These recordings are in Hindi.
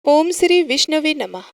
ओम श्री विष्णवे नमः।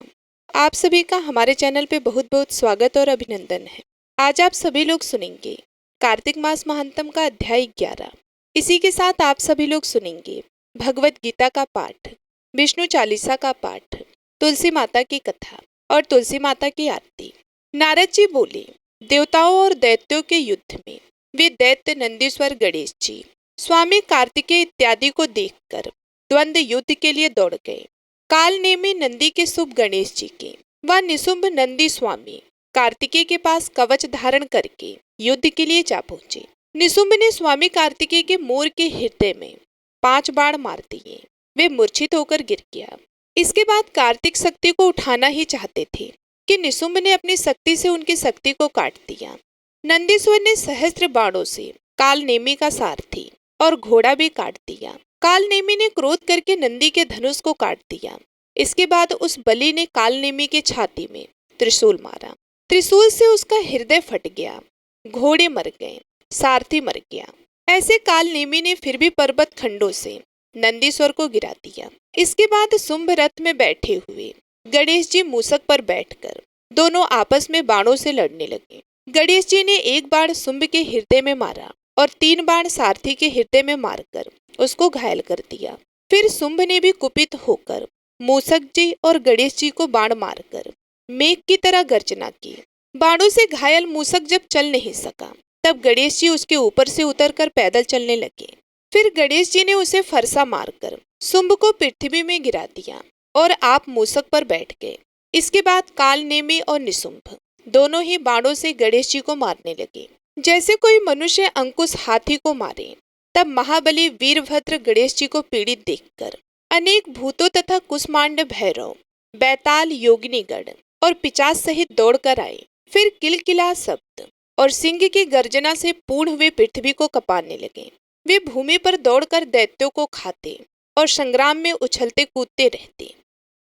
आप सभी का हमारे चैनल पे बहुत बहुत स्वागत और अभिनंदन है। आज आप सभी लोग सुनेंगे कार्तिक मास महात्म का अध्याय 11। इसी के साथ आप सभी लोग सुनेंगे भगवत गीता का पाठ, विष्णु चालीसा का पाठ, तुलसी माता की कथा और तुलसी माता की आरती। नारद जी बोले, देवताओं और दैत्यों के युद्ध में वे दैत्य नंदीश्वर गणेश जी स्वामी कार्तिकेय इत्यादि को देखकर द्वंद्व युद्ध के लिए दौड़ गए। काल नेमी नंदी के शुभ गणेश जी के व निशुंभ नंदी स्वामी कार्तिकेय के पास कवच धारण करके युद्ध के लिए जा पहुंचे। निशुंभ ने स्वामी कार्तिकेय के मोर के हृदय में 5 बाण मार दिए। वे मूर्छित होकर गिर गया। इसके बाद कार्तिक शक्ति को उठाना ही चाहते थे कि निशुंभ ने अपनी शक्ति से उनकी शक्ति को काट दिया। नंदीश्वर ने सहस्त्र बाणों से काल नेमी का सारथी और घोड़ा भी काट दिया। काल नेमी ने क्रोध करके नंदी के धनुष को काट दिया। इसके बाद उस बलि ने काल नेमी के छाती में त्रिशूल मारा। त्रिशूल से उसका हृदय फट गया। घोड़े मर गए, सारथी मर गया। ऐसे काल नेमी ने फिर भी पर्वत खंडों से नंदीश्वर को गिरा दिया। इसके बाद शुंभ रथ में बैठे हुए गणेश जी मूसक पर बैठकर दोनों आपस में बाणों से लड़ने लगे। गणेश जी ने एक बाण शुंभ के हृदय में मारा और 3 बाण सारथी के हृदय में मारकर उसको घायल कर दिया। फिर शुंभ ने भी कुपित होकर मूसक जी और गणेश जी को बाण मारकर मेघ की तरह गर्जना की। बाणों से घायल मूसक जब चल नहीं सका तब गणेश जी उसके ऊपर से उतरकर पैदल चलने लगे। फिर गणेश जी ने उसे फरसा मारकर शुंभ को पृथ्वी में गिरा दिया और आप मूसक पर बैठ गए। इसके बाद काल नेमी और निशुंभ दोनों ही बाणों से गणेश जी को मारने लगे। जैसे कोई मनुष्य अंकुश हाथी को मारे, तब महाबली वीरभद्र गणेश जी को पीड़ित देखकर अनेक भूतों तथा कुष्मांड भैरव, बैताल योगिनीगण और पिशाच सहित दौड़कर आए। फिर किलकिला शब्द और सिंह की गर्जना से पूर्ण हुए पृथ्वी को कपाने लगे। वे भूमि पर दौड़कर दैत्यों को खाते और संग्राम में उछलते कूदते रहते।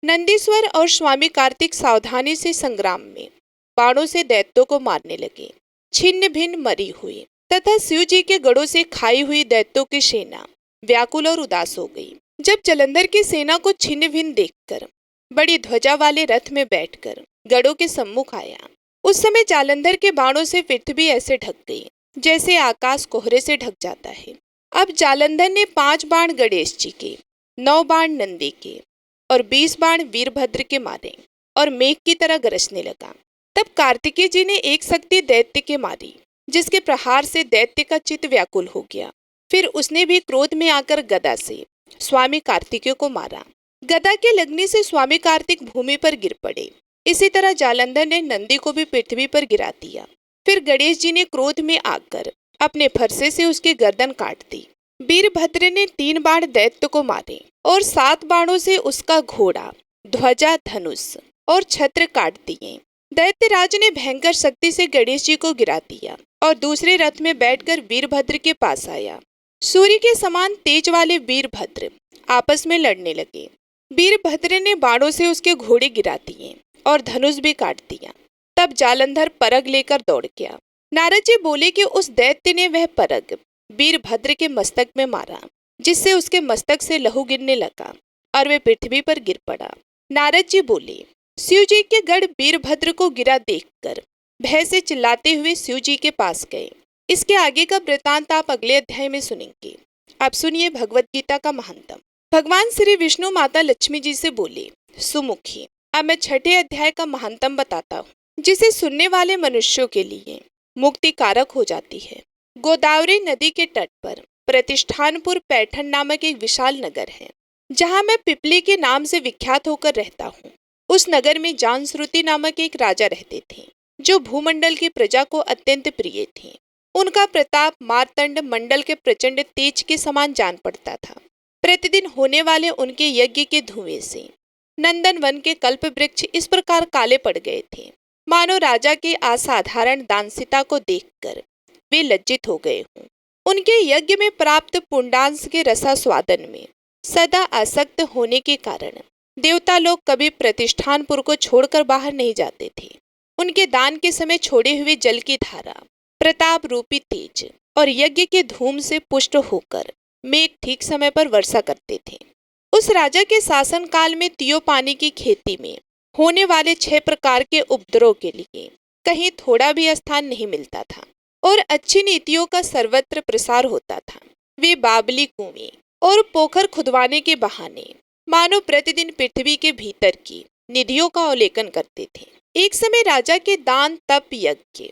नंदीश्वर और स्वामी कार्तिक सावधानी से संग्राम में बाणों से दैत्यों को मारने लगे। छिन्न भिन्न मरी हुई तथा शिव जी के गढ़ों से खाई हुई दैत्यों की सेना व्याकुल और उदास हो गई। जब जलंधर की सेना को छिन्न भिन्न देखकर बड़ी ध्वजा वाले रथ में बैठकर गढ़ों के सम्मुख आया, उस समय जालंधर के बाणों से पृथ्वी ऐसे ढक गई जैसे आकाश कोहरे से ढक जाता है। अब जालंधर ने 5 बाण गणेश जी के, 9 बाण नंदी के और 20 बाण वीरभद्र के मारे और मेघ की तरह गरजने लगा। तब कार्तिकेय जी ने एक शक्ति दैत्य के मारी, जिसके प्रहार से दैत्य का चित्त व्याकुल हो गया। फिर उसने भी क्रोध में आकर गदा से स्वामी कार्तिकेय को मारा। गदा के लगने से स्वामी कार्तिक भूमि पर गिर पड़े। इसी तरह जालंधर ने नंदी को भी पृथ्वी पर गिरा दिया। फिर गणेश जी ने क्रोध में आकर अपने फरसे से उसकी गर्दन काट दी। वीरभद्र ने 3 बाण दैत्य को मारे और 7 बाणों से उसका घोड़ा, ध्वजा, धनुष और छत्र काट दिए। दैत्यराज ने भयंकर शक्ति से गणेश जी को गिरा दिया और दूसरे रथ में बैठकर वीरभद्र के पास आया। सूर्य के समान तेज वाले वीरभद्र आपस में लड़ने लगे। वीरभद्र ने बाणों से उसके घोड़े गिरा दिए और धनुष भी काट दिया। तब जालंधर परग लेकर दौड़ गया। नारद जी बोले कि उस दैत्य ने वह परग वीरभद्र के मस्तक में मारा, जिससे उसके मस्तक से लहू गिरने लगा और वे पृथ्वी पर गिर पड़ा। नारद जी बोले, शिव जी के गढ़ वीरभद्र को गिरा देखकर भय से चिल्लाते हुए शिव जी के पास गए। इसके आगे का वृतांत आप अगले अध्याय में सुनेंगे। अब सुनिए भगवत गीता का महात्म। भगवान श्री विष्णु माता लक्ष्मी जी से बोले, सुमुखी, अब मैं 6ठे अध्याय का महात्म बताता हूँ, जिसे सुनने वाले मनुष्यों के लिए मुक्ति कारक हो जाती है। गोदावरी नदी के तट पर प्रतिष्ठानपुर पैठन नामक एक विशाल नगर है, जहाँ मैं पिपली के नाम से विख्यात होकर रहता हूँ। उस नगर में जानश्रुति नामक एक राजा रहते थे, जो भूमंडल की प्रजा को अत्यंत प्रिय थे। उनका प्रताप मार्तंड मंडल के प्रचंड तेज के समान जान पड़ता था। प्रतिदिन होने वाले उनके यज्ञ के धुएं से नंदन वन के कल्प वृक्ष इस प्रकार काले पड़ गए थे, मानो राजा के असाधारण दानसिता को देखकर वे लज्जित हो गए हों। उनके यज्ञ में प्राप्त पुंडांश के रसास्वादन में सदा आसक्त होने के कारण देवता लोग कभी प्रतिष्ठानपुर को छोड़कर बाहर नहीं जाते थे। उनके दान के समय छोड़े हुए जल की धारा, प्रताप रूपी तेज और यज्ञ के धूम से पुष्ट होकर मेघ ठीक समय पर वर्षा करते थे। उस राजा के शासनकाल में तियोपानी की खेती में होने वाले 6 प्रकार के उपद्रव के लिए कहीं थोड़ा भी स्थान नहीं मिलता था और अच्छी नीतियों का सर्वत्र प्रसार होता था। वे बाबली कुएं और पोखर खुदवाने के बहाने मानो प्रतिदिन पृथ्वी के भीतर की निधियों का अवलोकन करते थे। एक समय राजा के दान, तप, यज्ञ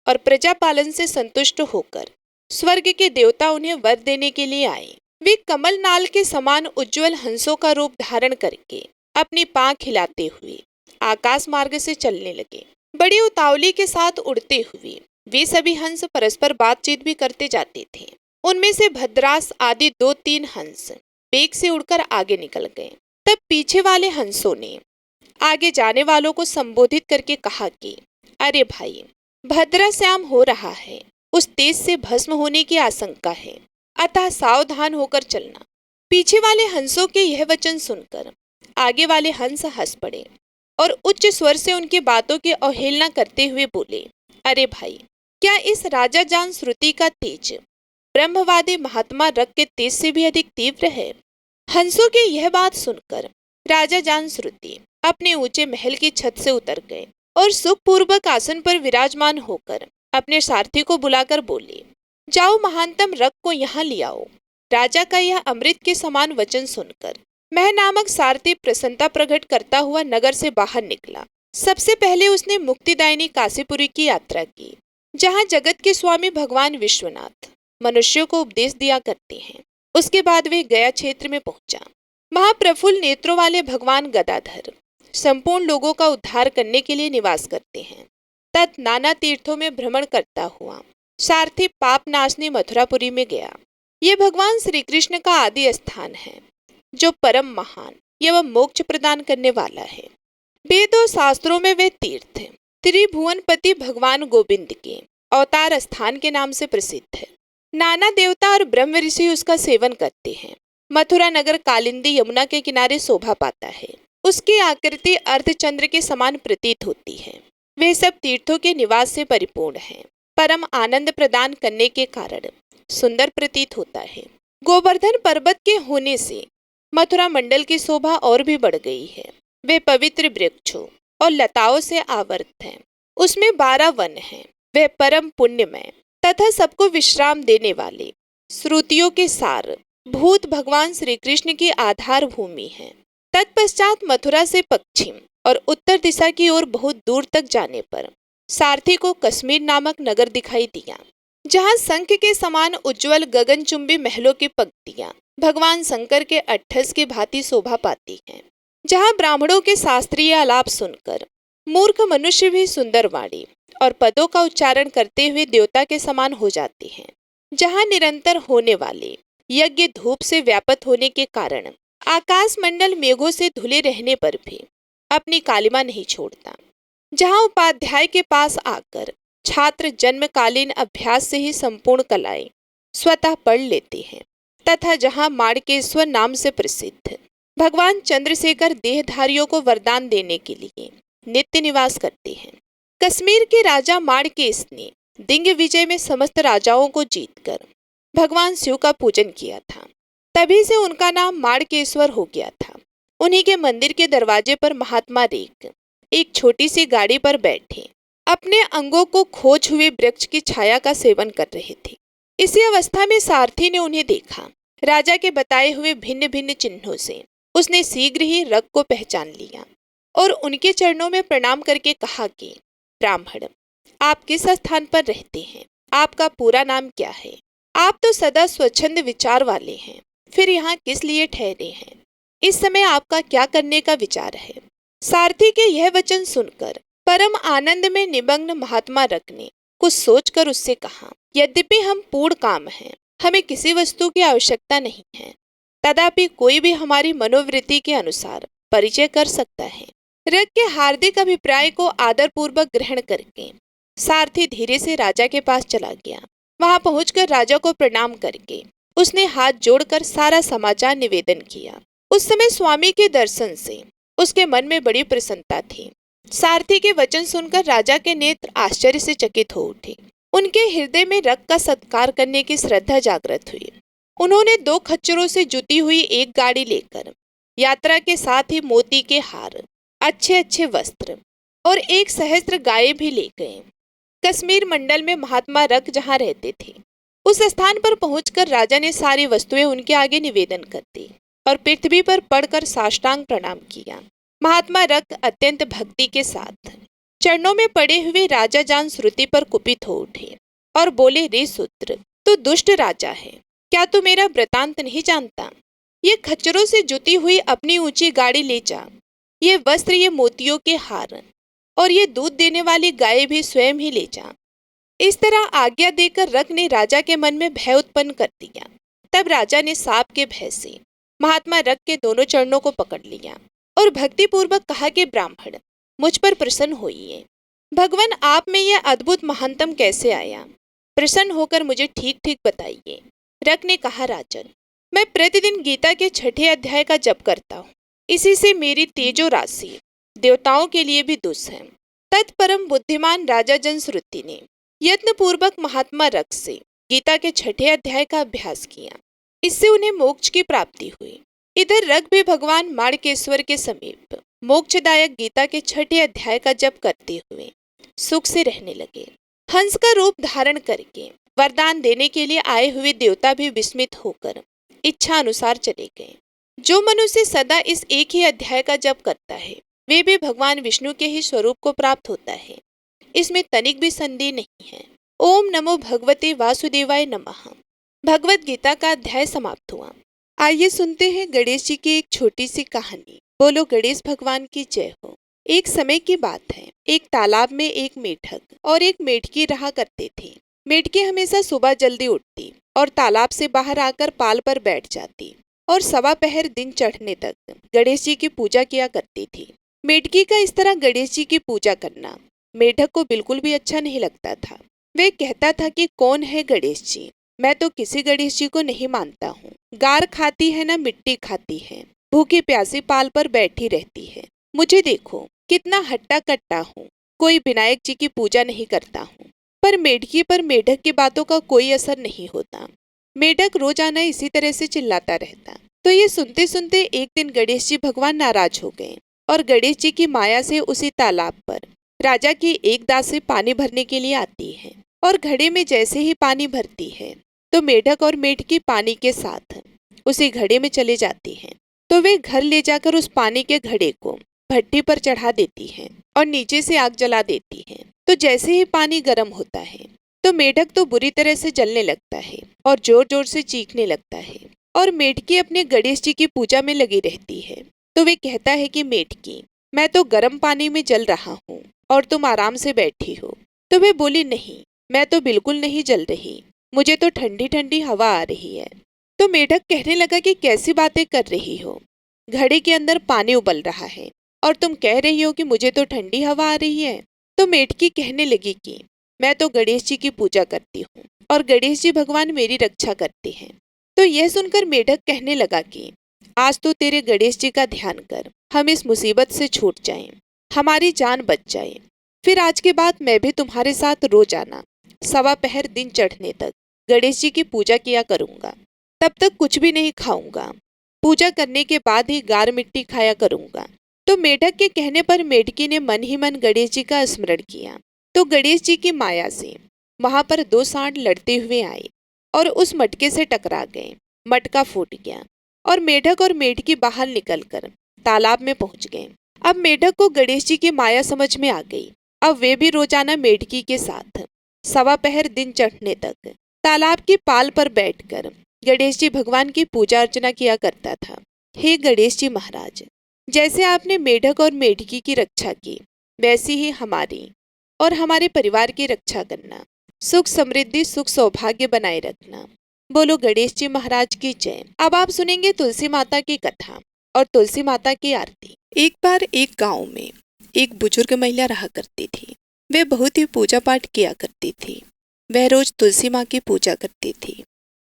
और प्रजा पालन से संतुष्ट होकर स्वर्ग के देवता उन्हें वर देने के लिए आए। वे कमल नाल के समान उज्जवल हंसों का रूप धारण करके अपनी पांख हिलाते हुए आकाश मार्ग से चलने लगे। बड़ी उतावली के साथ उड़ते हुए वे सभी हंस परस्पर बातचीत भी करते जाते थे। उनमें से भद्रास आदि 2-3 हंस वेग से उड़कर आगे निकल गए। तब पीछे वाले हंसों ने आगे जाने वालों को संबोधित करके कहा कि अरे भाई, भद्राश्याम हो रहा है, उस तेज से भस्म होने की आशंका है, अतः सावधान होकर चलना। पीछे वाले हंसों के यह वचन सुनकर आगे वाले हंस हंस पड़े और उच्च स्वर से उनकी बातों की अवहेलना करते हुए बोले, अरे भाई, क्या इस राजा जान श्रुति का तेज ब्रह्मवादी महात्मा रग के तेज से भी अधिक तीव्र है? हंसों की यह बात सुनकर राजा जान श्रुति अपने ऊंचे महल की छत से उतर गए और सुखपूर्वक आसन पर विराजमान होकर अपने सारथी को बुलाकर बोले, जाओ महानतम रग को यहाँ ले आओ। राजा का यह अमृत के समान वचन सुनकर मह नामक सारथी प्रसन्नता प्रकट करता हुआ नगर से बाहर निकला। सबसे पहले उसने मुक्तिदायिनी काशीपुरी की यात्रा की, जहाँ जगत के स्वामी भगवान विश्वनाथ मनुष्यों को उपदेश दिया करते हैं। उसके बाद वे गया क्षेत्र में पहुंचा। महाप्रफुल्ल नेत्रों वाले भगवान गदाधर संपूर्ण लोगों का उद्धार करने के लिए निवास करते हैं। तत् नाना तीर्थों में भ्रमण करता हुआ सारथी पाप नाशनी मथुरापुरी में गया। ये भगवान श्री कृष्ण का आदि स्थान है, जो परम महान एवं मोक्ष प्रदान करने वाला है। वेद और शास्त्रों में वे तीर्थ त्रिभुवनपति भगवान गोविंद के अवतार स्थान के नाम से प्रसिद्ध है। नाना देवता और ब्रह्म ऋषि उसका सेवन करते हैं। मथुरा नगर कालिंदी यमुना के किनारे शोभा पाता है। उसकी आकृति अर्धचंद्र के समान प्रतीत होती है। वे सब तीर्थों के निवास से परिपूर्ण हैं। परम आनंद प्रदान करने के कारण सुंदर प्रतीत होता है। गोवर्धन पर्वत के होने से मथुरा मंडल की शोभा और भी बढ़ गई है। वे पवित्र वृक्षों और लताओं से आवर्त हैं। उसमें 12 वन हैं। वे परम पुण्यमय तथा सबको विश्राम देने वाले श्रुतियों के सार भूत भगवान श्री कृष्ण की आधार भूमि है। तत्पश्चात मथुरा से पश्चिम और उत्तर दिशा की ओर बहुत दूर तक जाने पर सारथी को कश्मीर नामक नगर दिखाई दिया, जहाँ शंख के समान उज्जवल गगनचुंबी महलों की पंक्तियां भगवान शंकर के अट्ठस की भांति शोभा पाती हैं। जहाँ ब्राह्मणों के शास्त्रीय आलाप सुनकर मूर्ख मनुष्य भी सुंदर वाणी और पदों का उच्चारण करते हुए देवता के समान हो जाते हैं। जहाँ निरंतर होने वाले यज्ञ धूप से व्यापत होने के कारण आकाश मंडल मेघों से धुले रहने पर भी अपनी कालिमा नहीं छोड़ता। जहाँ उपाध्याय के पास आकर छात्र जन्मकालीन अभ्यास से ही संपूर्ण कलाएं स्वतः पढ़ लेते हैं, तथा जहाँ माणकेश्वर नाम से प्रसिद्ध भगवान चंद्रशेखर देहधारियों को वरदान देने के लिए नित्य निवास करते हैं। कश्मीर के राजा माणकेश ने दिंग विजय में समस्त राजाओं को जीतकर भगवान शिव का पूजन किया था। तभी से उनका नाम माणकेश्वर हो गया था। उन्हीं के मंदिर के दरवाजे पर महात्मा रेख एक छोटी सी गाड़ी पर बैठे अपने अंगों को खोज हुए वृक्ष की छाया का सेवन कर रहे थे। इसी अवस्था में सारथी ने उन्हें देखा। राजा के बताए हुए भिन्न भिन्न चिन्हों से उसने शीघ्र ही रग को पहचान लिया और उनके चरणों में प्रणाम करके कहा कि ब्राह्मण, आप किस स्थान पर रहते हैं? आपका पूरा नाम क्या है? आप तो सदा स्वच्छंद विचार वाले हैं, फिर यहाँ किस लिए ठहरे हैं? इस समय आपका क्या करने का विचार है? सारथी के यह वचन सुनकर परम आनंद में निमग्न महात्मा रग ने कुछ सोचकर उससे कहा, यद्यपि हम पूर्ण काम हैं, हमें किसी वस्तु की आवश्यकता नहीं है, तथापि कोई भी हमारी मनोवृत्ति के अनुसार परिचय कर सकता है। रग के हार्दिक अभिप्राय को आदरपूर्वक ग्रहण करके सारथी धीरे से राजा के पास चला गया। वहां पहुंचकर राजा को प्रणाम करके उसने हाथ जोड़कर सारा समाचार निवेदन किया। उस समय स्वामी के दर्शन से उसके मन में बड़ी प्रसन्नता थी। सारथी के वचन सुनकर राजा के नेत्र आश्चर्य से चकित हो उठे। उनके हृदय में रग का सत्कार करने की श्रद्धा जागृत हुई। उन्होंने 2 खच्चरों से जुती हुई एक गाड़ी लेकर यात्रा के साथ ही मोती के हार, अच्छे अच्छे वस्त्र और 1 सहस्त्र गायें भी ले गए। कश्मीर मंडल में महात्मा रक जहाँ रहते थे, उस स्थान पर पहुंचकर राजा ने सारी वस्तुएं उनके आगे निवेदन कर दी और पृथ्वी पर पड़कर साष्टांग प्रणाम किया। महात्मा रक अत्यंत भक्ति के साथ चरणों में पड़े हुए राजा जान श्रुति पर कुपित हो उठे और बोले, रे शूद्र, तू दुष्ट राजा है, क्या तू मेरा वृतांत नहीं जानता? ये खच्चरों से जुती हुई अपनी ऊंची गाड़ी ले जा, ये वस्त्र, ये मोतियों के हार और ये दूध देने वाली गाय भी स्वयं ही ले जा। इस तरह आज्ञा देकर रक ने राजा के मन में भय उत्पन्न कर दिया। तब राजा ने सांप के भय से महात्मा रक के दोनों चरणों को पकड़ लिया और भक्ति पूर्वक कहा कि ब्राह्मण, मुझ पर प्रसन्न होइए। भगवान, आप में यह अद्भुत महानतम कैसे आया? प्रसन्न होकर मुझे ठीक ठीक बताइए। रक ने कहा, राजन, मैं प्रतिदिन गीता के 6ठे अध्याय का जप करता हूँ। इसी से मेरी तेजो राशि देवताओं के लिए भी दुष्ट है। तत्परम बुद्धिमान राजा जनश्रुति ने यत्न पूर्वक महात्मा रक से गीता के 6ठे अध्याय का अभ्यास किया। इससे उन्हें मोक्ष की प्राप्ति हुई। इधर रक भी भगवान माणकेश्वर के समीप मोक्षदायक गीता के 6ठे अध्याय का जप करते हुए सुख से रहने लगे। हंस का रूप धारण करके वरदान देने के लिए आए हुए देवता भी विस्मित होकर इच्छा अनुसार चले गए। जो मनुष्य सदा इस एक ही अध्याय का जप करता है, वे भी भगवान विष्णु के ही स्वरूप को प्राप्त होता है। इसमें तनिक भी संदेह नहीं है। ओम नमो भगवते वासुदेवाय नमः। भगवत गीता का अध्याय समाप्त हुआ। आइए सुनते हैं गणेश जी की एक छोटी सी कहानी। बोलो गणेश भगवान की जय हो। एक समय की बात है, एक तालाब में एक मेढक और एक मेढकी रहा करते थे। मेढकी हमेशा सुबह जल्दी उठती और तालाब से बाहर आकर पाल पर बैठ जाती और 1.15 दिन चढ़ने तक गणेश जी की पूजा किया करती थी। मेढकी का इस तरह गणेश जी की पूजा करना मेढक को बिल्कुल भी अच्छा नहीं लगता था। वे कहता था कि कौन है गणेश जी, मैं तो किसी गणेश जी को नहीं मानता हूँ। गार खाती है ना मिट्टी खाती है, भूखी प्यासी पाल पर बैठी रहती है। मुझे देखो कितना हट्टा कट्टा हूँ, कोई विनायक जी की पूजा नहीं करता हूँ। पर मेढकी पर मेढक की बातों का कोई असर नहीं होता। मेढक रोजाना इसी तरह से चिल्लाता रहता। तो ये सुनते सुनते एक दिन गणेश जी भगवान नाराज हो गए और गणेश जी की माया से उसी तालाब पर राजा की एक दासी पानी भरने के लिए आती है और घड़े में जैसे ही पानी भरती है तो मेढक और मेढकी पानी के साथ उसी घड़े में चले जाती हैं। तो वे घर ले जाकर उस पानी के घड़े को भट्टी पर चढ़ा देती हैं और नीचे से आग जला देती हैं। तो जैसे ही पानी गर्म होता है तो मेढक तो बुरी तरह से जलने लगता है और जोर जोर से चीखने लगता है और मेढकी अपने गणेश जी की पूजा में लगी रहती है। तो वे कहता है कि मेढकी, मैं तो गर्म पानी में जल रहा हूँ और तुम आराम से बैठी हो। तो वे बोली, नहीं, मैं तो बिल्कुल नहीं जल रही, मुझे तो ठंडी ठंडी हवा आ रही है। तो मेढक कहने लगा कि कैसी बातें कर रही हो, घड़े के अंदर पानी उबल रहा है और तुम कह रही हो कि मुझे तो ठंडी हवा आ रही है। तो मेढकी कहने लगी कि मैं तो गणेश जी की पूजा करती हूँ और गणेश जी भगवान मेरी रक्षा करते हैं। तो यह सुनकर मेढक कहने लगा कि आज तो तेरे गणेश जी का ध्यान कर, हम इस मुसीबत से छूट जाएं, हमारी जान बच जाए। फिर आज के बाद मैं भी तुम्हारे साथ रोजाना 1.15 दिन चढ़ने तक गणेश जी की पूजा किया करूंगा। तब तक कुछ भी नहीं खाऊंगा, पूजा करने के बाद ही गार मिट्टी खाया करूंगा। तो मेढक के कहने पर मेढकी ने मन ही मन गणेश जी का स्मरण किया। तो गणेश जी की माया से वहां पर 2 सांड लड़ते हुए आए और उस मटके से टकरा गए। मटका फूट गया और मेढक और मेढकी बाहर निकलकर तालाब में पहुंच गए। अब मेढक को गणेश जी की माया समझ में आ गई। अब वे भी रोजाना मेढकी के साथ 1.15 दिन चढ़ने तक तालाब की पाल पर बैठकर गणेश जी भगवान की पूजा अर्चना किया करता था। हे गणेश जी महाराज, जैसे आपने मेढक और मेढकी की रक्षा की, वैसी ही हमारी और हमारे परिवार की रक्षा करना। सुख समृद्धि सुख सौभाग्य बनाए रखना। बोलो गणेश जी महाराज की जय। अब आप सुनेंगे तुलसी माता की कथा और तुलसी माता की आरती। एक बार एक गांव में एक बुजुर्ग महिला रहा करती थी। वे बहुत ही पूजा पाठ किया करती थी। वह रोज तुलसी माँ की पूजा करती थी।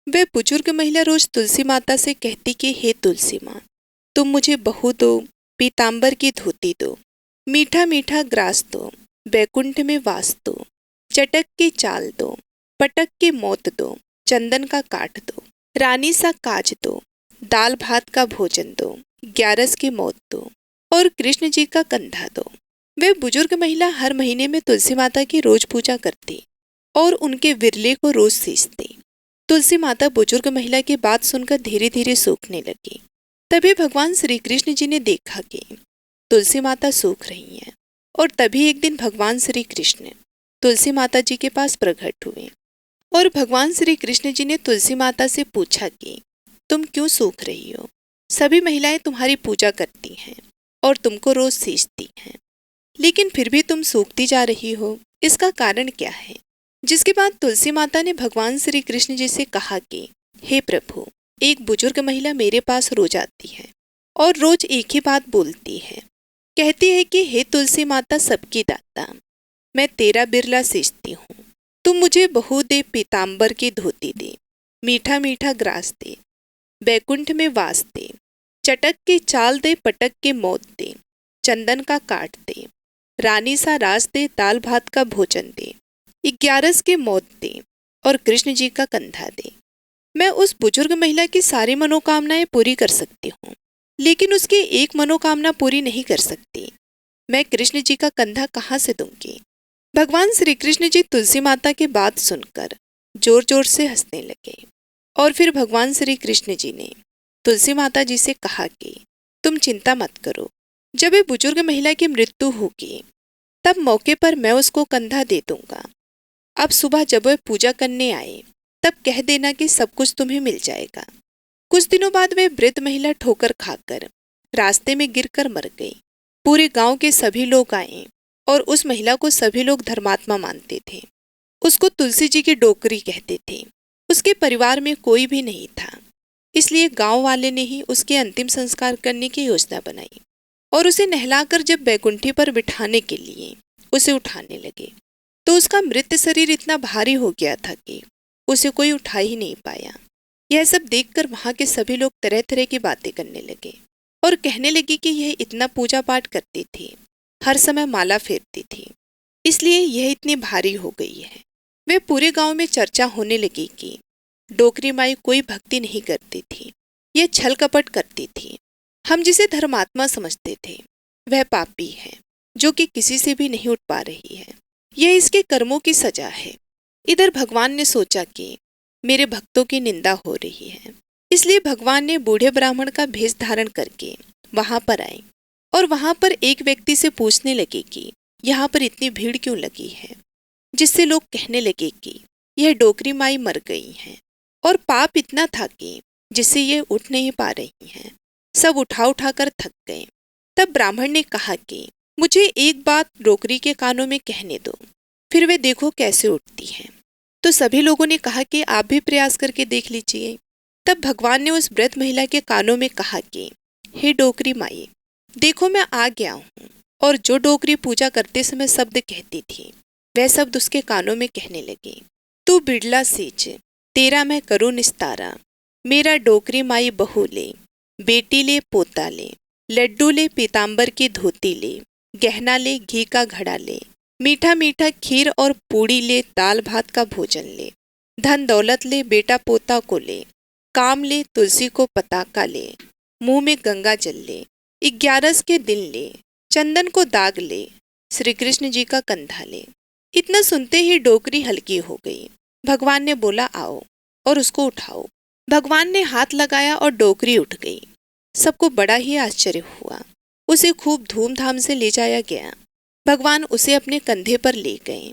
वह बुजुर्ग महिला रोज तुलसी माता से कहती कि हे तुलसी माँ, तुम मुझे बहू दो, पीताम्बर की धोती दो, मीठा मीठा ग्रास दो, बैकुंठ में वास दो, चटक की चाल दो, पटक की मौत दो, चंदन का काठ दो, रानी सा काज दो, दाल भात का भोजन दो, 11 की मौत दो और कृष्ण जी का कंधा दो। वे बुजुर्ग महिला हर महीने में तुलसी माता की रोज पूजा करती और उनके विरले को रोज सींचती। तुलसी माता बुजुर्ग महिला की बात सुनकर धीरे धीरे सूखने लगी। तभी भगवान श्री कृष्ण जी ने देखा कि तुलसी माता सूख रही हैं और तभी एक दिन भगवान श्री कृष्ण तुलसी माता जी के पास प्रकट हुए और भगवान श्री कृष्ण जी ने तुलसी माता से पूछा कि तुम क्यों सूख रही हो? सभी महिलाएं तुम्हारी पूजा करती हैं और तुमको रोज सींचती हैं, लेकिन फिर भी तुम सूखती जा रही हो, इसका कारण क्या है? जिसके बाद तुलसी माता ने भगवान श्री कृष्ण जी से कहा कि हे प्रभु, एक बुजुर्ग महिला मेरे पास रोज आती है और रोज एक ही बात बोलती है। कहती है कि हे तुलसी माता सबकी दाता, मैं तेरा बिरला सींचती हूँ, तुम मुझे बहू दे, पीताम्बर की धोती दे, मीठा मीठा ग्रास दे, बैकुंठ में वास दे, चटक के चाल दे, पटक के मौत दे, चंदन का काट दे, रानी सा रास दे, दाल भात का भोजन दे, 11 के मौत दे और कृष्ण जी का कंधा दे। मैं उस बुजुर्ग महिला की सारी मनोकामनाएं पूरी कर सकती हूँ, लेकिन उसकी एक मनोकामना पूरी नहीं कर सकती। मैं कृष्ण जी का कंधा कहाँ से दूंगी? भगवान श्री कृष्ण जी तुलसी माता की बात सुनकर जोर जोर से हंसने लगे और फिर भगवान श्री कृष्ण जी ने तुलसी माता जी से कहा कि तुम चिंता मत करो, जब ये बुजुर्ग महिला की मृत्यु होगी तब मौके पर मैं उसको कंधा दे दूंगा। अब सुबह जब वह पूजा करने आए तब कह देना कि सब कुछ तुम्हें मिल जाएगा। कुछ दिनों बाद वे वृद्ध महिला ठोकर खाकर रास्ते में गिरकर मर गई। पूरे गांव के सभी लोग आए और उस महिला को सभी लोग धर्मात्मा मानते थे। उसको तुलसी जी की डोकरी कहते थे। उसके परिवार में कोई भी नहीं था, इसलिए गांव वाले ने ही उसके अंतिम संस्कार करने की योजना बनाई और उसे नहलाकर जब बैकुंठी पर बिठाने के लिए उसे उठाने लगे तो उसका मृत शरीर इतना भारी हो गया था कि उसे कोई उठा ही नहीं पाया। यह सब देखकर वहां के सभी लोग तरह तरह की बातें करने लगे और कहने लगे कि यह इतना पूजा पाठ करती थी, हर समय माला फेरती थी, इसलिए यह इतनी भारी हो गई है। वे पूरे गांव में चर्चा होने लगी कि डोकरी माई कोई भक्ति नहीं करती थी, यह छल कपट करती थी। हम जिसे धर्मात्मा समझते थे वह पापी है जो कि किसी से भी नहीं उठ पा रही है। यह इसके कर्मों की सजा है। इधर भगवान ने सोचा कि मेरे भक्तों की निंदा हो रही है, इसलिए भगवान ने बूढ़े ब्राह्मण का भेष धारण करके वहां पर आए और वहां पर एक व्यक्ति से पूछने लगे कि यहाँ पर इतनी भीड़ क्यों लगी है, जिससे लोग कहने लगे कि यह डोकरी माई मर गई हैं और पाप इतना था कि जिससे ये उठ नहीं पा रही हैं। सब उठा उठा कर थक गए। तब ब्राह्मण ने कहा कि मुझे एक बात डोकरी के कानों में कहने दो, फिर वे देखो कैसे उठती हैं। तो सभी लोगों ने कहा कि आप भी प्रयास करके देख लीजिए। तब भगवान ने उस वृद्ध महिला के कानों में कहा कि हे डोकरी माई, देखो मैं आ गया हूँ। और जो डोकरी पूजा करते समय शब्द कहती थी वह शब्द उसके कानों में कहने लगे, तू बिड़ला सींच, तेरा मैं करूँ निस्तारा, मेरा डोकरी माई बहू ले, बेटी ले पोता ले, लड्डू ले पीताम्बर की धोती ले, गहना ले घी का घड़ा ले, मीठा मीठा खीर और पूड़ी ले, दाल भात का भोजन ले, धन दौलत ले, बेटा पोता को ले, काम ले, तुलसी को पताका ले, मुंह में गंगा जल ले, 11 के दिन ले, चंदन को दाग ले, श्री कृष्ण जी का कंधा ले। इतना सुनते ही डोकरी हल्की हो गई। भगवान ने बोला आओ और उसको उठाओ। भगवान ने हाथ लगाया और डोकरी उठ गई। सबको बड़ा ही आश्चर्य हुआ। उसे खूब धूमधाम से ले जाया गया। भगवान उसे अपने कंधे पर ले गए।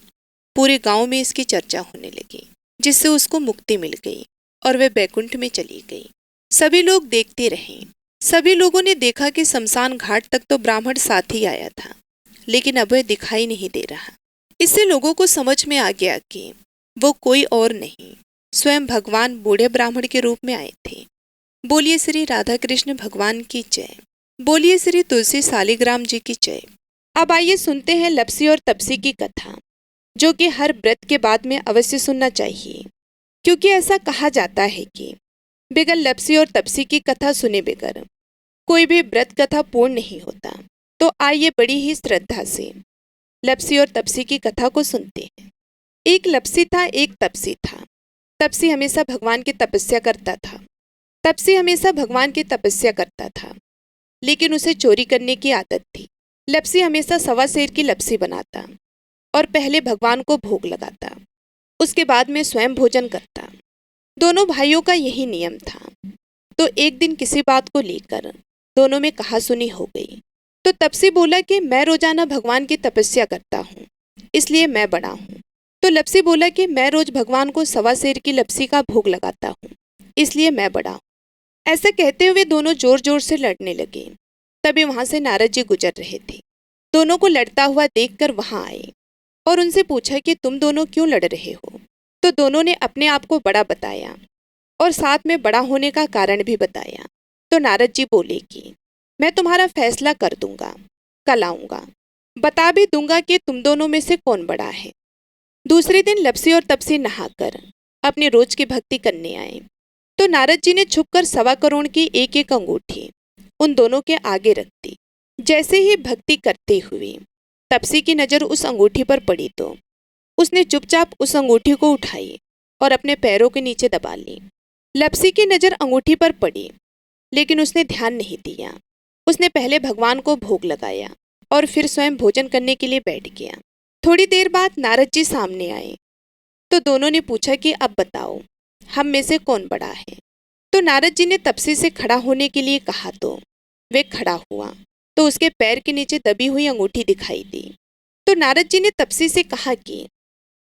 पूरे गांव में इसकी चर्चा होने लगी, जिससे उसको मुक्ति मिल गई और वह बैकुंठ में चली गई। सभी लोग देखते रहे। सभी लोगों ने देखा कि शमशान घाट तक तो ब्राह्मण साथ ही आया था, लेकिन अब वह दिखाई नहीं दे रहा। इससे लोगों को समझ में आ गया कि वो कोई और नहीं, स्वयं भगवान बूढ़े ब्राह्मण के रूप में आए थे। बोलिए श्री राधा कृष्ण भगवान की जय। बोलिए श्री तुलसी शालिग्राम जी की जय। अब आइए सुनते हैं लप्सी और तपसी की कथा, जो कि हर व्रत के बाद में अवश्य सुनना चाहिए, क्योंकि ऐसा कहा जाता है कि बगैर लप्सी और तपसी की कथा सुने बगैर कोई भी व्रत कथा पूर्ण नहीं होता। तो आइए बड़ी ही श्रद्धा से लप्सी और तपसी की कथा को सुनते हैं। एक लप्सी था, एक तपसी था। तपसी हमेशा भगवान की तपस्या करता था तपसी हमेशा भगवान की तपस्या करता था, लेकिन उसे चोरी करने की आदत थी। लपसी हमेशा सवा सेर की लपसी बनाता और पहले भगवान को भोग लगाता, उसके बाद में स्वयं भोजन करता। दोनों भाइयों का यही नियम था। तो एक दिन किसी बात को लेकर दोनों में कहासुनी हो गई। तो तपसी बोला कि मैं रोजाना भगवान की तपस्या करता हूँ, इसलिए मैं बड़ा हूँ। तो लपसी बोला कि मैं रोज भगवान को सवा सेर की लपसी का भोग लगाता हूँ, इसलिए मैं बड़ा हूँ। ऐसा कहते हुए दोनों जोर जोर से लड़ने लगे। तभी वहां से नारद जी गुजर रहे थे। दोनों को लड़ता हुआ देखकर वहां आए और उनसे पूछा कि तुम दोनों क्यों लड़ रहे हो। तो दोनों ने अपने आप को बड़ा बताया और साथ में बड़ा होने का कारण भी बताया। तो नारद जी बोले कि मैं तुम्हारा फैसला कर दूंगा, कल आऊंगा, बता भी दूंगा कि तुम दोनों में से कौन बड़ा है। दूसरे दिन लपसी और तपसी नहाकर अपनी रोज की भक्ति करने आए। तो नारद जी ने छुपकर 1.25 करोड़ की एक एक अंगूठी उन दोनों के आगे रख दी। जैसे ही भक्ति करते हुए तपसी की नजर उस अंगूठी पर पड़ी तो उसने चुपचाप उस अंगूठी को उठाई और अपने पैरों के नीचे दबा ली। लपसी की नजर अंगूठी पर पड़ी, लेकिन उसने ध्यान नहीं दिया। उसने पहले भगवान को भोग लगाया और फिर स्वयं भोजन करने के लिए बैठ गया। थोड़ी देर बाद नारद जी सामने आए। तो दोनों ने पूछा कि अब बताओ, हम में से कौन बड़ा है। तो नारद जी ने तपसी से खड़ा होने के लिए कहा तो वे खड़ा हुआ। तो उसके पैर के नीचे दबी हुई अंगूठी दिखाई दी। तो नारद जी ने तपसी से कहा कि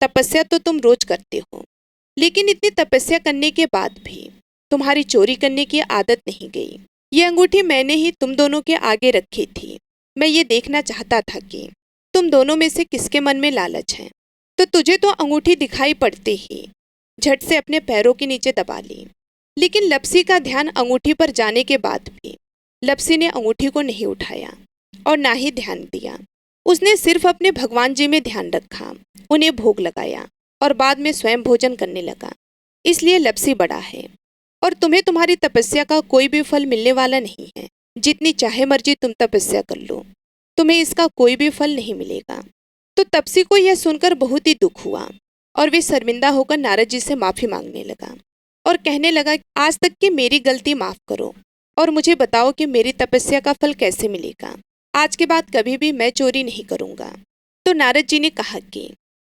तपस्या तो तुम रोज करते हो, लेकिन इतनी तपस्या करने के बाद भी तुम्हारी चोरी करने की आदत नहीं गई। ये अंगूठी मैंने ही तुम दोनों के आगे रखी थी। मैं ये देखना चाहता था कि तुम दोनों में से किसके मन में लालच है। तो तुझे तो अंगूठी दिखाई पड़ते ही झट से अपने पैरों के नीचे दबा ली। लेकिन लपसी का ध्यान अंगूठी पर जाने के बाद भी लपसी ने अंगूठी को नहीं उठाया और ना ही ध्यान दिया। उसने सिर्फ अपने भगवान जी में ध्यान रखा, उन्हें भोग लगाया और बाद में स्वयं भोजन करने लगा। इसलिए लपसी बड़ा है और तुम्हें तुम्हारी तपस्या का कोई भी फल मिलने वाला नहीं है। जितनी चाहे मर्जी तुम तपस्या कर लो, तुम्हें इसका कोई भी फल नहीं मिलेगा। तो तपसी को यह सुनकर बहुत ही दुख हुआ और वे शर्मिंदा होकर नारद जी से माफी मांगने लगा और कहने लगा, आज तक की मेरी गलती माफ करो और मुझे बताओ कि मेरी तपस्या का फल कैसे मिलेगा। आज के बाद कभी भी मैं चोरी नहीं करूंगा। तो नारद जी ने कहा कि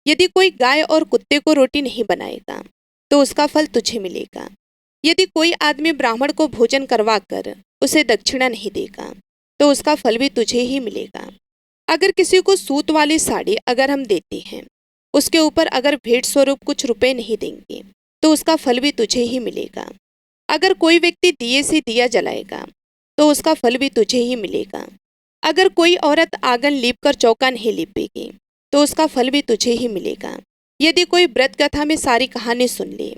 यदि कोई गाय और कुत्ते को रोटी नहीं बनाएगा तो उसका फल तुझे मिलेगा। यदि कोई आदमी ब्राह्मण को भोजन करवा कर उसे दक्षिणा नहीं देगा तो उसका फल भी तुझे ही मिलेगा। अगर किसी को सूत वाली साड़ी अगर हम देते हैं, उसके ऊपर अगर भेंट स्वरूप कुछ रुपए नहीं देंगे तो उसका फल भी तुझे ही मिलेगा। अगर कोई व्यक्ति दिए से दिया जलाएगा तो उसका फल भी तुझे ही मिलेगा। अगर कोई औरत आंगन लीप कर चौका नहीं लीपेगी तो उसका फल भी तुझे ही मिलेगा। यदि कोई व्रत कथा में सारी कहानी सुन ले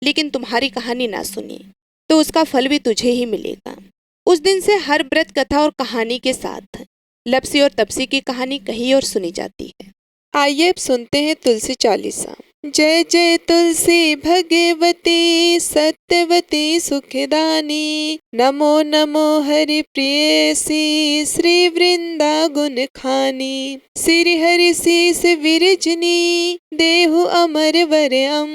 लेकिन तुम्हारी कहानी ना सुने तो उसका फल भी तुझे ही मिलेगा। उस दिन से हर व्रत कथा और कहानी के साथ लपसी और तपसी की कहानी कही और सुनी जाती है। आइए अब सुनते हैं तुलसी चालीसा। जय जय तुलसी भगवती सत्यवती सुखदानी, नमो नमो हरि प्रियसी श्री वृंदा गुण खानी। श्री हरि शीस विरजनी देहु अमर वरम,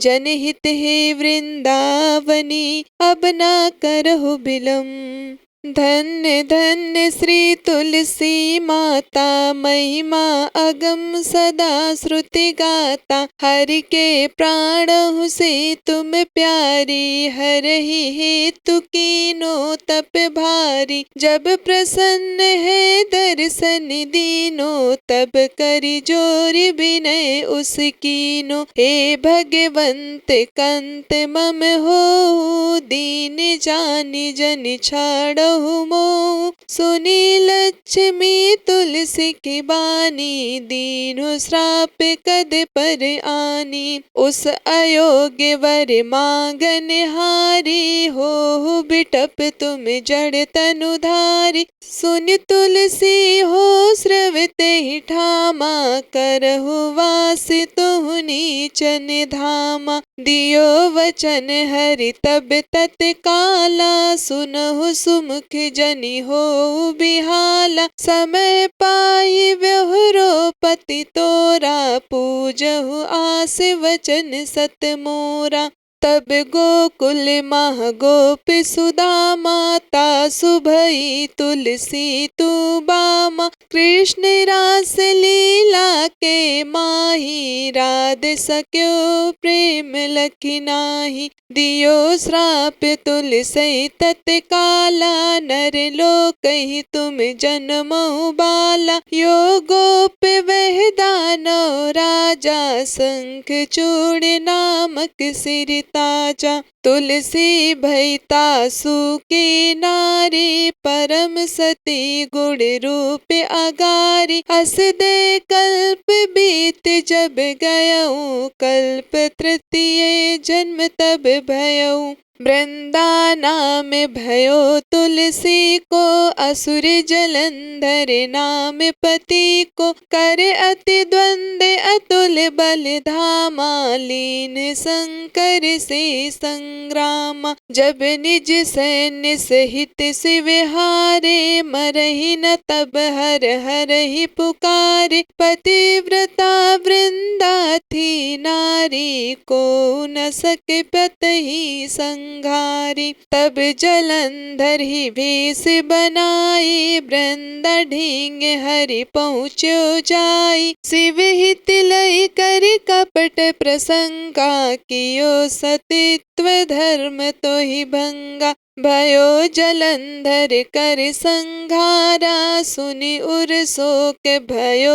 जनहित हे वृंदावनी अब ना करहु बिलम। धन्य धन्य श्री तुलसी माता, महिमा अगम सदा श्रुति गाता। हरि के प्राणहु से तुम प्यारी, हरहि हेतु कीनो तप भारी। जब प्रसन्न है दर्शन दीनो, तब करि जोरि विनय उस कीनो। हे भगवंत कंत मम हो, दीन जानि जन छाड़ो मोह। सुनी लक्ष्मी तुलसी की बानी, दीनु श्राप कद पर आनी। उस अयोग्य वर मांगन हारी, हो बिटप तुम जड़ तनुधारी। सुन तुलसी हो स्रवते ही ठामा, करहु वास तुहु नीचन धामा। दियो वचन हरि तब तत्काला, सुनहु सुमुख जनि हो बिहाला। समय पाई व्यहुरो पति तोरा, पूजहु आस वचन सत मोरा। तब गोकुल मह गोप सुदामा, तासु भई तुलसी तू बामा। कृष्ण रास लीला के माही, राध सक्यो प्रेम लखि नाही। दियो श्राप तुलसी तत्काला, नर लोकहि तुम जन्महु बाला। यो गोप वह दानव राजा, शंख चूड़ नामक सिर ताजा। तुलसी भई तासु की नारी, परम सती गुण रूप अगारी। अस दे कल्प बीत जब गयऊँ, कल्प तृतीय जन्म तब भयऊँ। वृंदाना में भयो तुलसी को, असुर जलंधर नाम पति को। कर अति द्वंद अतुल बल धामा, लीन शंकर से संग्रामा। जब निज सैन्य सहित शिव हारे, मरहि न तब हर हर ही पुकारे। पतिव्रता वृंदा थी नारी, को न सके पतहि संघारी। तब जलंधर ही भेष बनाई, वृंदा ढींगे हरि पहुँचो जाई। शिव हित लई कर कपट प्रसंगा, कियो सतीत्व धर्म तो ही भंगा। भयो जलंधर कर संघारा, सुनि उर शोक भयो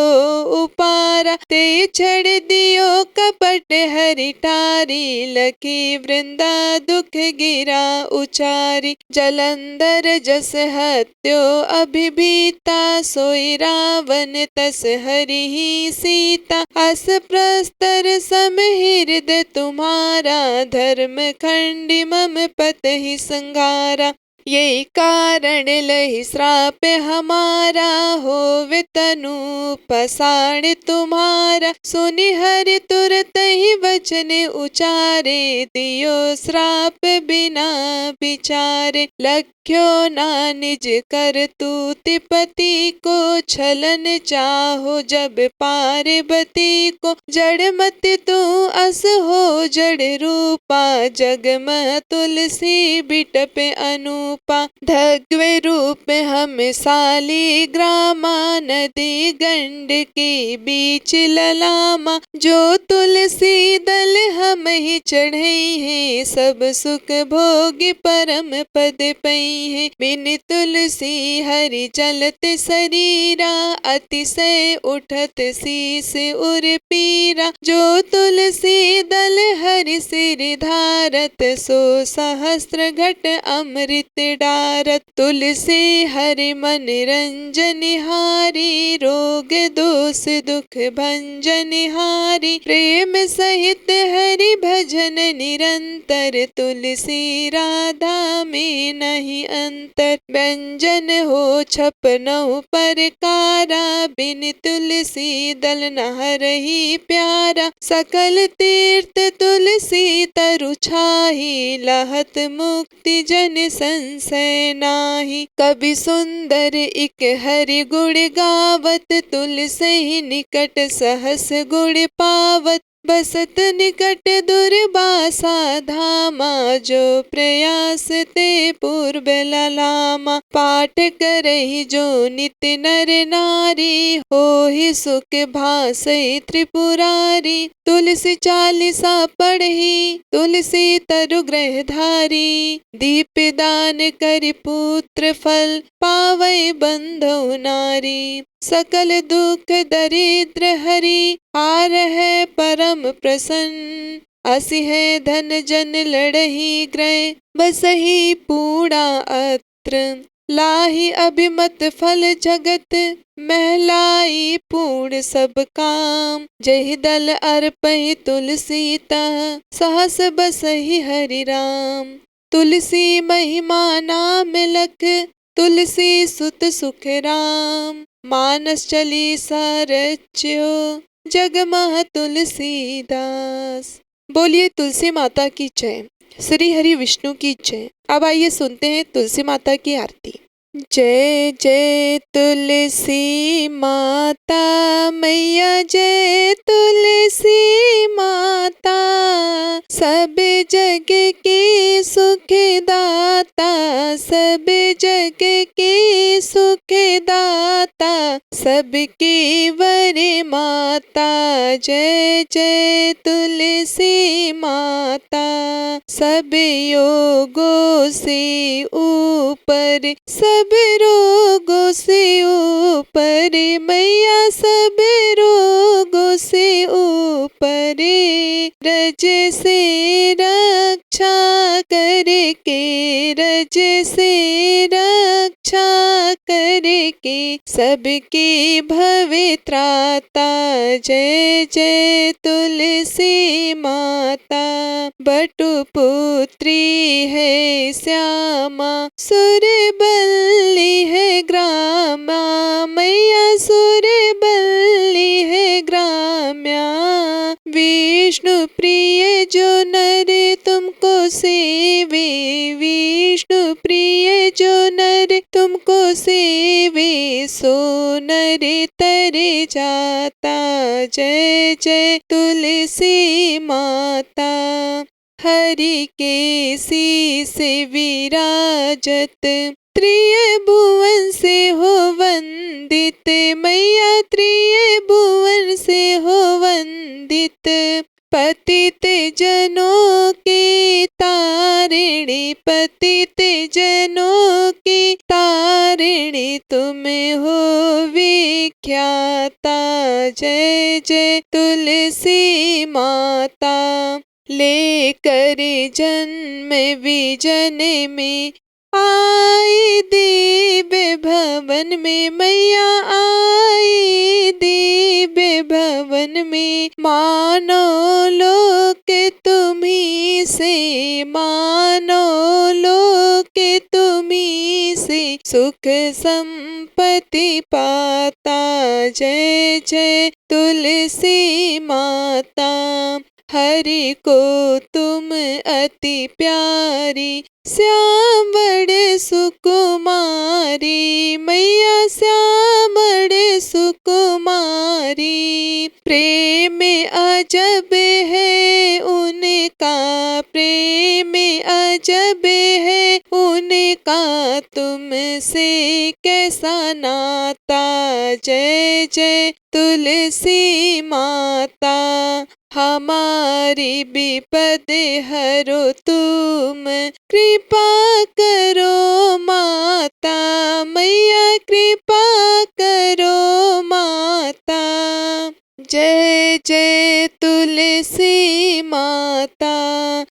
उपारा। ते छड़ दियो कपट हरि टारी, लखी वृंदा दुख गिरा उचारी। जलंधर जस हत्यो अभिभीता, सोई रावण तस हरि ही सीता। अस प्रस्तर सम हृदय तुम्हारा, धर्म खंडी मम पतहि संघारा। यही कारण लहि श्राप हमारा, होवे तनु पसाण तुम्हारा। सुनि हरि तुरत ही वचन उचारे, दियो श्राप बिना विचारे। लख्यो ना निज करतूति पति को, छलन चाहो जब पार्वती को। जड़ मति तू अस हो जड़ रूपा, जगमह तुलसी बिटप अनूपा। धग्वे रूप हम साली ग्रामा, नदी गंड के बीच ललामा। जो तुलसी दल हम ही चढ़े हैं, सब सुख भोग परम पद पई है। बिन तुलसी हरि चलत शरीरा, अतिशय उठत शीस उर पीरा। जो तुलसी दल हरि सिर धारत, सो सहस्त्र घट अमृत डारत। तुलसी हरि मन रंजन हारी, रोग दोष दुख भंजन हारी। प्रेम सहित हरि भजन निरंतर, तुलसी राधा में नहीं अंतर। व्यंजन हो छपनौ परकारा, बिन तुलसी दल न हरहि प्यारा। सकल तीर्थ तुलसी तरु छाही, लहत मुक्ति जन संशय नाही। कवि सुंदर इक हरि गुण गावत, तुलसी निकट सहस गुण पावत। बसत निकट दुर्वासा धामा, जो प्रयास ते पूर्व ललामा। पाठ करहि जो नित्य नर नारी, होहि सुख भासै त्रिपुरारी। तुलसी चालीसा पढ़ी, तुलसी तरु ग्रह धारी। दीप दान करि पुत्र फल, पावै बंधु नारी। सकल दुख दरिद्र हरि, हार है परम प्रसन्न। असि है धन जन लड़ही ग्रह, बसहि पूर्णा अत्र। लाही अभिमत फल जगत, महलाई पूर्ण सब काम। जहि दल अर्पहि तुलसी तह, सहस बसहि हरि राम। तुलसी महिमा नाम लख, तुलसी सुत सुख राम। मानस चालीसा रच्यो, जगमह तुलसीदास। बोलिए तुलसी माता की जय, श्री हरि विष्णु की जय। अब आइए सुनते हैं तुलसी माता की आरती। जय जय तुलसी माता मैया, जय तुलसी माता। सब जग के सुख दाता, सब जग के सुख दाता, सबकी वर माता, जय जय तुलसी माता। सब योगों से ऊपर, सब रोगों से ऊपर, मैया सब रोगों से ऊपर, रज से रक्षा करके, रज से रक्षा करके, सबकी भवित्राता, जय जय तुलसी माता। बटुपुत्री है श्यामा, सुरबल्ली है ग्रामा, मैया सुरबल्ली है ग्राम्या। विष्णु प्रिय जो नर तुमको सेवे, विष्णु प्रिय जो नर तुमको सेवे, सो नर तर जाता, जय जय तुलसी माता। हरि के शीस विराजत, त्रिभुवन से हो वंदित, मैया त्रिभुवन से हो वंदित। पतित जनों की तारिणी, पतित जनों की तारिणी, तुम हो विख्याता, जय जय तुलसी माता। लेकर जन्म विजन में आई दिव्य भवन में, मैया आई दिव्य भवन में। मानो लोक तुम्ही से, मानो लोक तुम्ही से, सुख संपत्ति पाता, जय जय तुलसी माता। हरि को तुम अति प्यारी, श्याम बड़े सुकुमारी, मैया श्याम बड़े सुकुमारी। प्रेम अजब है उनका, प्रेम अजब है उनका, तुमसे कैसा नाता, जय जय तुलसी माता। हमारी विपद हरो तुम, कृपा करो माता, मैया कृपा करो माता। जय जय तुलसी माता,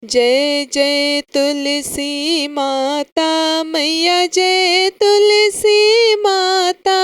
जय जय तुलसी माता, मैया जय तुलसी माता।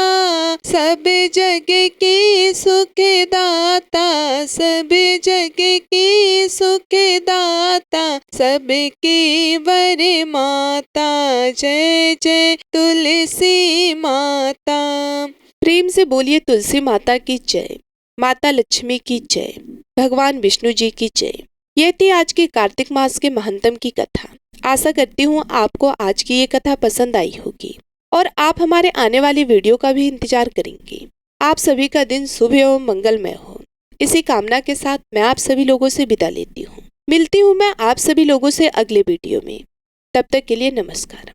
सब जग की सुख दाता, सब जग की सुख दाता, सबकी वर माता, जय जय तुलसी माता। प्रेम से बोलिए तुलसी माता की जय, माता लक्ष्मी की जय, भगवान विष्णु जी की जय। ये थी आज की कार्तिक मास के महंतम की कथा। आशा करती हूँ आपको आज की ये कथा पसंद आई होगी और आप हमारे आने वाली वीडियो का भी इंतजार करेंगे। आप सभी का दिन शुभ एवं मंगलमय हो, इसी कामना के साथ मैं आप सभी लोगों से विदा लेती हूँ। मिलती हूँ मैं आप सभी लोगों से अगले वीडियो में। तब तक के लिए नमस्कार।